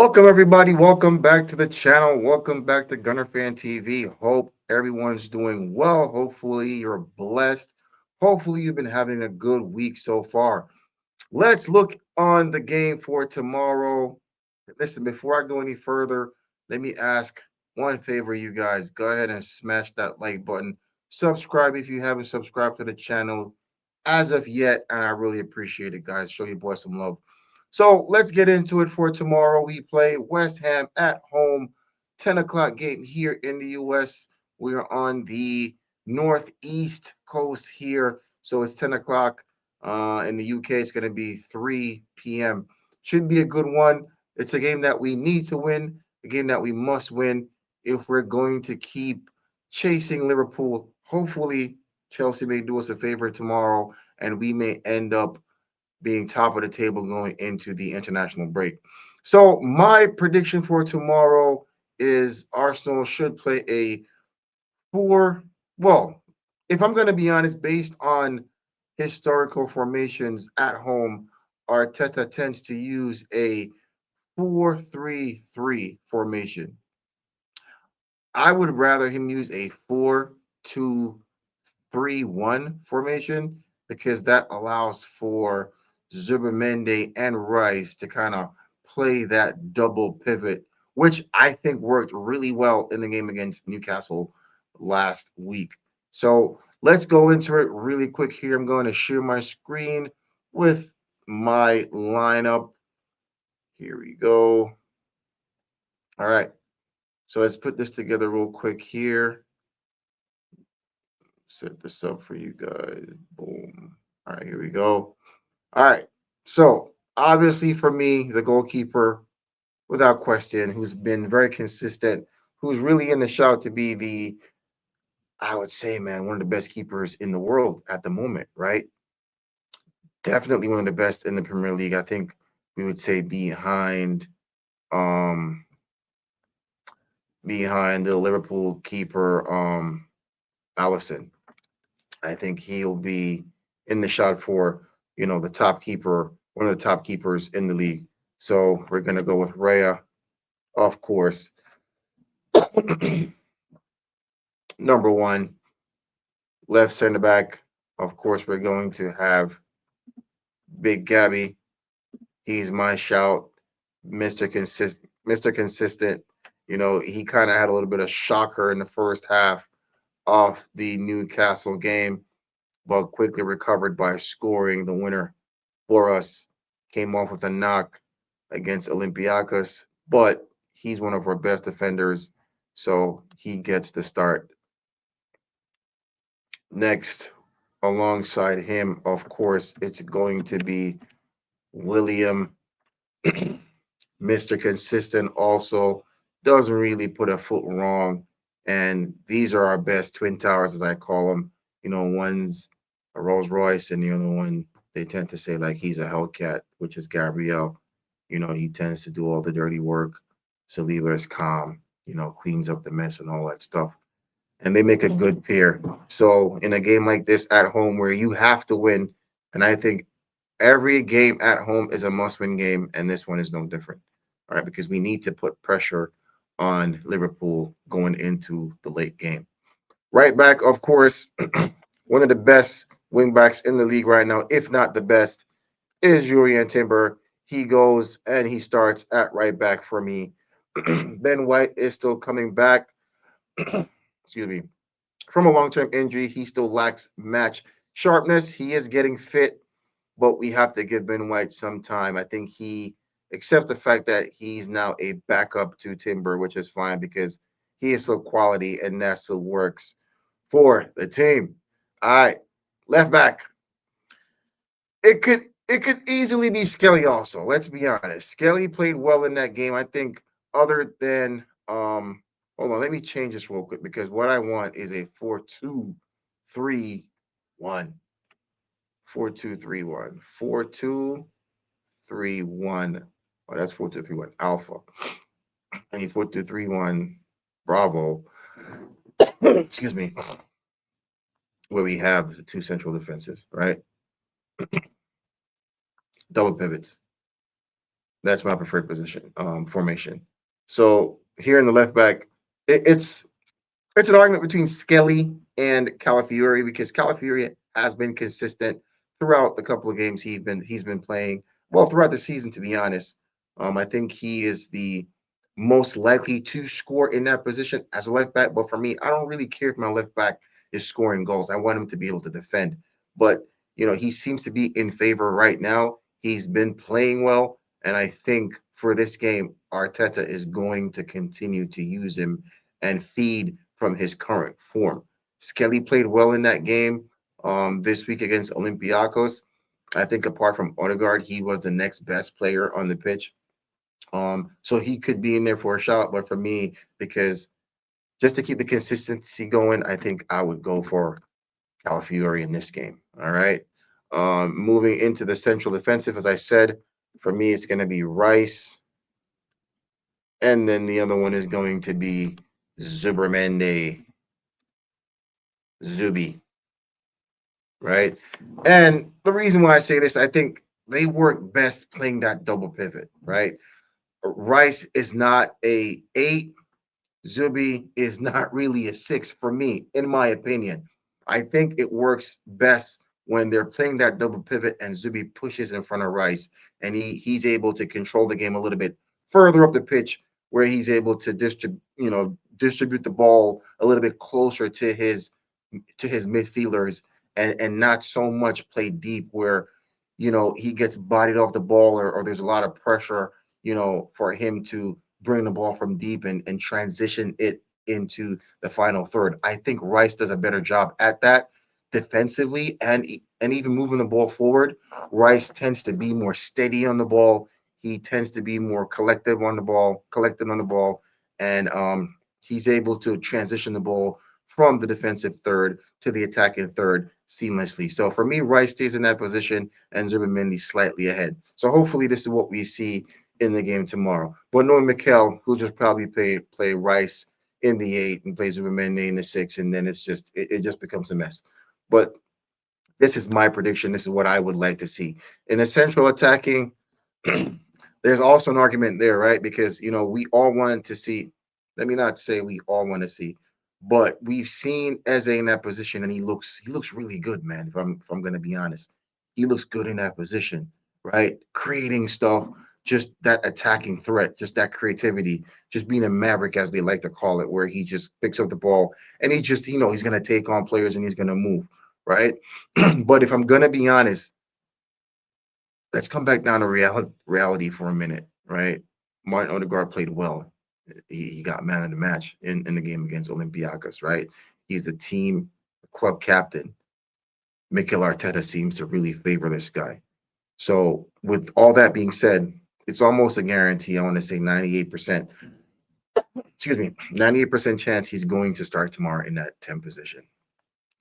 Welcome, everybody. Welcome back to the channel. Welcome back to Gunner Fan TV. Hope everyone's doing well. Hopefully, you're blessed. Hopefully, you've been having a good week so far. Let's look on the game for tomorrow. Listen, before I go any further, let me ask one favor, you guys. Go ahead and smash that like button. Subscribe if you haven't subscribed to the channel as of yet, and I really appreciate it, guys. Show your boy some love. So let's get into it for tomorrow. We play West Ham at home, 10 o'clock game here in the US. We are on the northeast coast here, so it's 10 o'clock. In the UK, it's going to be 3 p.m. Should be a good one. It's a game that we need to win, a game that we must win if we're going to keep chasing Liverpool. Hopefully, Chelsea may do us a favor tomorrow and we may end up being top of the table going into the international break. So, my prediction for tomorrow is Arsenal should play a four. Well, if I'm going to be honest, based on historical formations at home, Arteta tends to use a 4-3-3 formation. I would rather him use a 4-2-3-1 formation because that allows for Zubermende and Rice to kind of play that double pivot, which I think worked really well in the game against Newcastle last week. So let's go into it really quick here. I'm going to share my screen with my lineup. Here we go. All right. So let's put this together real quick here. Set this up for you guys. Boom. All right, here we go. All right. So obviously for me, the goalkeeper, without question, who's been very consistent, who's really in the shout to be the, I would say, man, one of the best keepers in the world at the moment, right? Definitely one of the best in the Premier League. I think we would say um behind the Liverpool keeper, Allison. I think he'll be in the shot for, the top keeper, one of the top keepers in the league. So we're gonna go with Raya, of course. Number one, left center back. Of course, we're going to have Big Gabby. He's my shout, Mr. Consistent. He kind of had a little bit of shocker in the first half of the Newcastle game, but quickly recovered by scoring the winner for us. Came off with a knock against Olympiacos, but he's one of our best defenders, so he gets the start. Next, alongside him, of course, it's going to be William, Mr. Consistent, also doesn't really put a foot wrong. And these are our best twin towers, as I call them. One's a Rolls Royce, and the other one they tend to say like he's a Hellcat, which is Gabriel. He tends to do all the dirty work. Saliba is calm, cleans up the mess and all that stuff. And they make a good pair. So in a game like this at home where you have to win, and I think every game at home is a must-win game, and this one is no different. All right, because we need to put pressure on Liverpool going into the late game. Right back, of course, one of the best wing backs in the league right now, if not the best, is Julian Timber. He goes and he starts at right back for me. Ben White is still coming back. Excuse me. From a long-term injury, he still lacks match sharpness. He is getting fit, but we have to give Ben White some time. I think he accepts the fact that he's now a backup to Timber, which is fine because he is still quality and that still works for the team. All right, left back. It could easily be Skelly also. Let's be honest. Skelly played well in that game. I think other than hold on, let me change this real quick because what I want is a 4-2-3-1. 4-2-3-1. 4-2-3-1. Oh, that's 4-2-3-1 alpha. I need 4-2-3-1 Bravo. Excuse me. Where we have the two central defensives, right? Double pivots. That's my preferred position, formation. So here in the left back, it's an argument between Skelly and Calafiori because Calafiori has been consistent throughout the couple of games he's been playing. Well, throughout the season, to be honest, I think he is the most likely to score in that position as a left back. But for me, I don't really care if my left back is scoring goals. I want him to be able to defend. But he seems to be in favor right now. He's been playing well, and I think for this game, Arteta is going to continue to use him and feed from his current form. Skelly played well in that game this week against Olympiacos. I think apart from Odegaard, he was the next best player on the pitch. So he could be in there for a shot, but for me, because just to keep the consistency going, I think I would go for Calafiori in this game. All right. Moving into the central defensive, as I said, for me, it's going to be Rice, and then the other one is going to be Zubermende, Zubi, right? And the reason why I say this, I think they work best playing that double pivot, right? Rice is not a eight. Zubi is not really a six for me, in my opinion. I think it works best when they're playing that double pivot and Zubi pushes in front of Rice and he's able to control the game a little bit further up the pitch where he's able to distribute the ball a little bit closer to his midfielders and not so much play deep where he gets bodied off the ball or there's a lot of pressure for him to bring the ball from deep and transition it into the final third. I think Rice does a better job at that defensively and even moving the ball forward. Rice tends to be more steady on the ball. He tends to be more collected on the ball, and he's able to transition the ball from the defensive third to the attacking third seamlessly. So for me, Rice stays in that position and Zubimendi slightly ahead. So hopefully this is what we see in the game tomorrow. But knowing Mikel, who'll just probably play Rice in the eight and play Zubimendi in the six, and then it just becomes a mess. But this is my prediction. This is what I would like to see. In a central attacking, there's also an argument there, right? Because we all want to see. Let me not say we all want to see, but we've seen Eze in that position, and he looks really good, man. If I'm going to be honest, he looks good in that position, right? Creating stuff, just that attacking threat, just that creativity, just being a maverick as they like to call it, where he just picks up the ball and he just he's going to take on players and he's going to move, right? But if I'm going to be honest, let's come back down to reality for a minute, right? Martin Odegaard played well. He got man of the match in the game against Olympiacos, right? He's the team club captain. Mikel Arteta seems to really favor this guy. So, with all that being said, it's almost a guarantee. I want to say 98%, excuse me, 98% chance he's going to start tomorrow in that 10 position,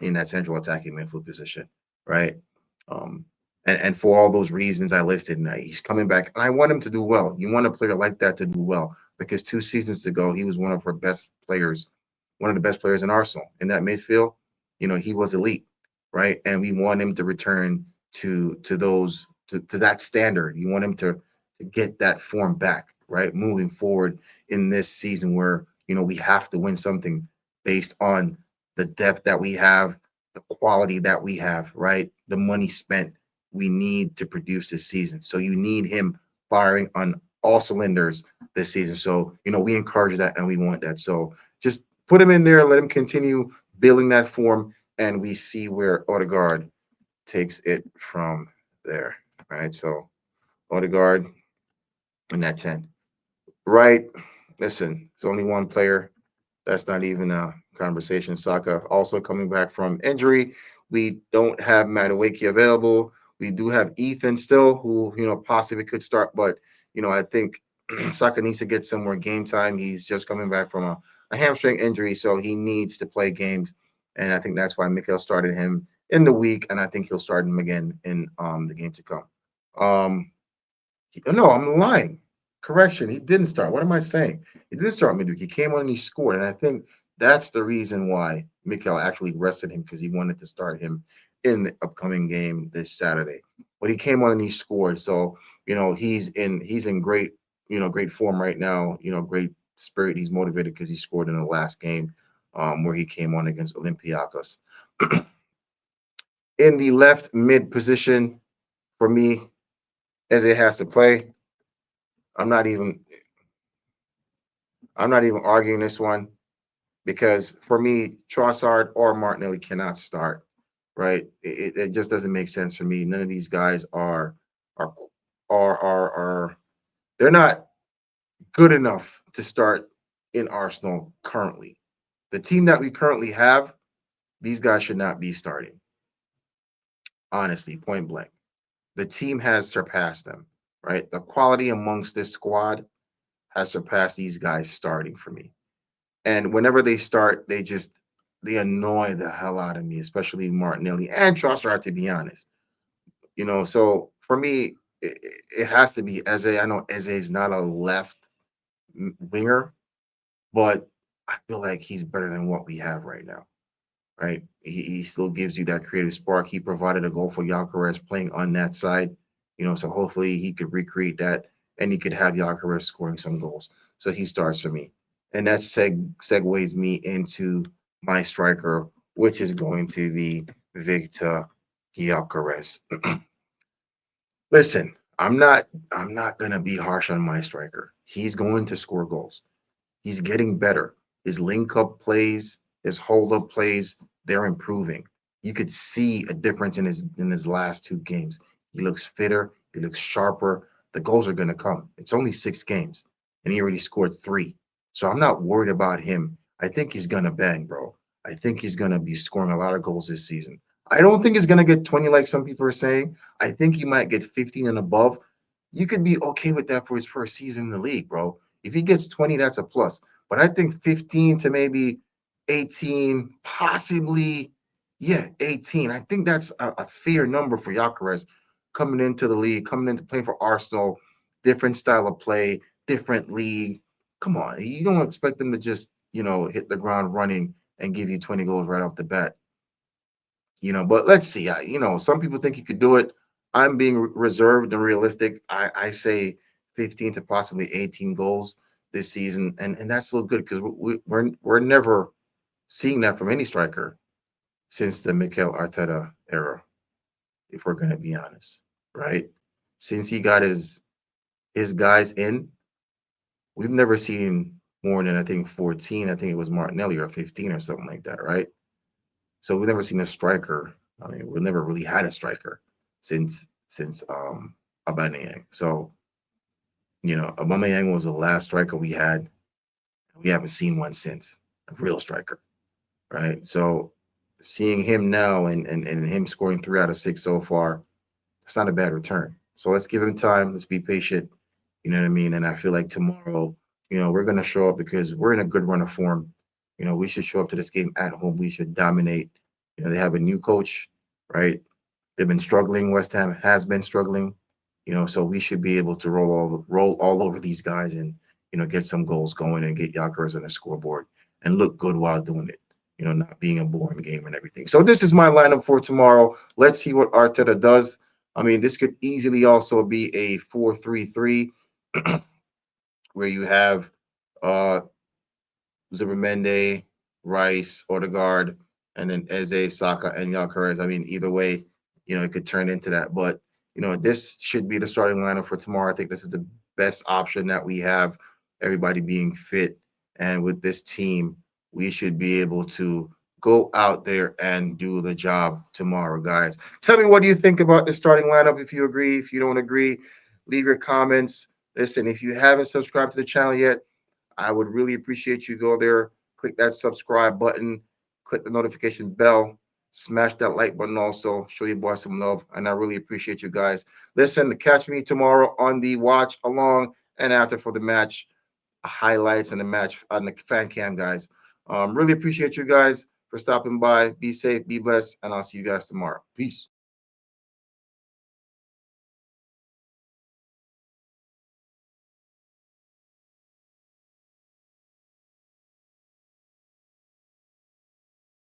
in that central attacking midfield position, right? Um, and for all those reasons I listed, and he's coming back, and I want him to do well. You want a player like that to do well because 2 seasons ago he was one of our best players, one of the best players in Arsenal in that midfield. He was elite, right? And we want him to return to that standard. You want him to get that form back, right? Moving forward in this season where we have to win something based on the depth that we have, the quality that we have, right? The money spent. We need to produce this season. So you need him firing on all cylinders this season. So, we encourage that and we want that. So just put him in there, let him continue building that form, and we see where Odegaard takes it from there. Right. So Odegaard in that 10. Right. Listen, it's only one player. That's not even a conversation. Saka also coming back from injury. We don't have Madueke available. We do have Ethan still, who possibly could start, but I think Saka needs to get some more game time. He's just coming back from a hamstring injury, so he needs to play games, and I think that's why Mikel started him in the week, and I think he'll start him again in the game to come. Um, no, I'm lying. Correction, he didn't start. What am I saying? He didn't start midweek. He came on and he scored. And I think that's the reason why Mikel actually rested him because he wanted to start him in the upcoming game this Saturday. but he came on and he scored. So he's in great great form right now. Great spirit. He's motivated because he scored in the last game, where he came on against Olympiacos. In the left mid position for me, as it has to play, I'm not even I'm not even arguing this one because for me, Trossard or Martinelli cannot start. Right? It just doesn't make sense for me. None of these guys are are they're not good enough to start in Arsenal currently. The team that we currently have, these guys should not be starting. Honestly, point blank. The team has surpassed them, right? The quality amongst this squad has surpassed these guys starting for me. And whenever they start, they annoy the hell out of me, especially Martinelli and Trossard, to be honest. So for me, it has to be Eze. I know Eze is not a left winger, but I feel like he's better than what we have right now, right? He still gives you that creative spark. He provided a goal for Gyökeres playing on that side, so hopefully he could recreate that and he could have Gyökeres scoring some goals. So he starts for me. And that segues me into my striker, which is going to be Victor Gyökeres. Listen, I'm not gonna be harsh on my striker. He's going to score goals. He's getting better. His link up plays, his hold up plays, they're improving. You could see a difference in his last two games. He looks fitter, he looks sharper. The goals are gonna come. It's only 6 games, and he already scored three. So I'm not worried about him. I think he's gonna bang, bro. I think he's gonna be scoring a lot of goals this season. I don't think he's gonna get 20 like some people are saying. I think he might get 15 and above. You could be okay with that for his first season in the league, bro. If he gets 20, that's a plus. But I think 15 to maybe 18, possibly, yeah, 18. I think that's a fair number for Gyökeres coming into the league, coming into playing for Arsenal, different style of play, different league. Come on, you don't expect them to just, hit the ground running and give you 20 goals right off the bat. But let's see. Some people think he could do it. I'm being reserved and realistic. I say 15 to possibly 18 goals this season, and that's still good because we're never seeing that from any striker since the Mikel Arteta era, if we're going to be honest, right? Since he got his guys in, we've never seen more than I think 14. I think it was Martinelli or 15 or something like that, right? So we've never seen a striker. I mean, we've never really had a striker since Aubameyang. So Aubameyang was the last striker we had. We haven't seen one since, a real striker, right? So seeing him now and him scoring 3 out of 6 so far, it's not a bad return. So let's give him time. Let's be patient. You know what I mean? And I feel like tomorrow, we're gonna show up because we're in a good run of form. We should show up to this game at home. We should dominate. They have a new coach, right? They've been struggling. West Ham has been struggling. So we should be able to roll all over these guys and get some goals going and get Yonkers on the scoreboard and look good while doing it. Not being a boring game and everything. So this is my lineup for tomorrow. Let's see what Arteta does. I mean, this could easily also be a 4-3-3 where you have uh Zubimendi, Rice, Odegaard, and then Eze, Saka, and Gyökeres. I mean, either way, it could turn into that. But this should be the starting lineup for tomorrow. I think this is the best option that we have. Everybody being fit, and with this team, we should be able to go out there and do the job tomorrow, guys. Tell me what do you think about the starting lineup. If you agree, if you don't agree, leave your comments. Listen, if you haven't subscribed to the channel yet, I would really appreciate you go there, click that subscribe button, click the notification bell, smash that like button also, show your boy some love, and I really appreciate you guys. Listen, catch me tomorrow on the watch along and after for the match highlights and the match on the fan cam, guys. Really appreciate you guys for stopping by. Be safe, be blessed, and I'll see you guys tomorrow. Peace.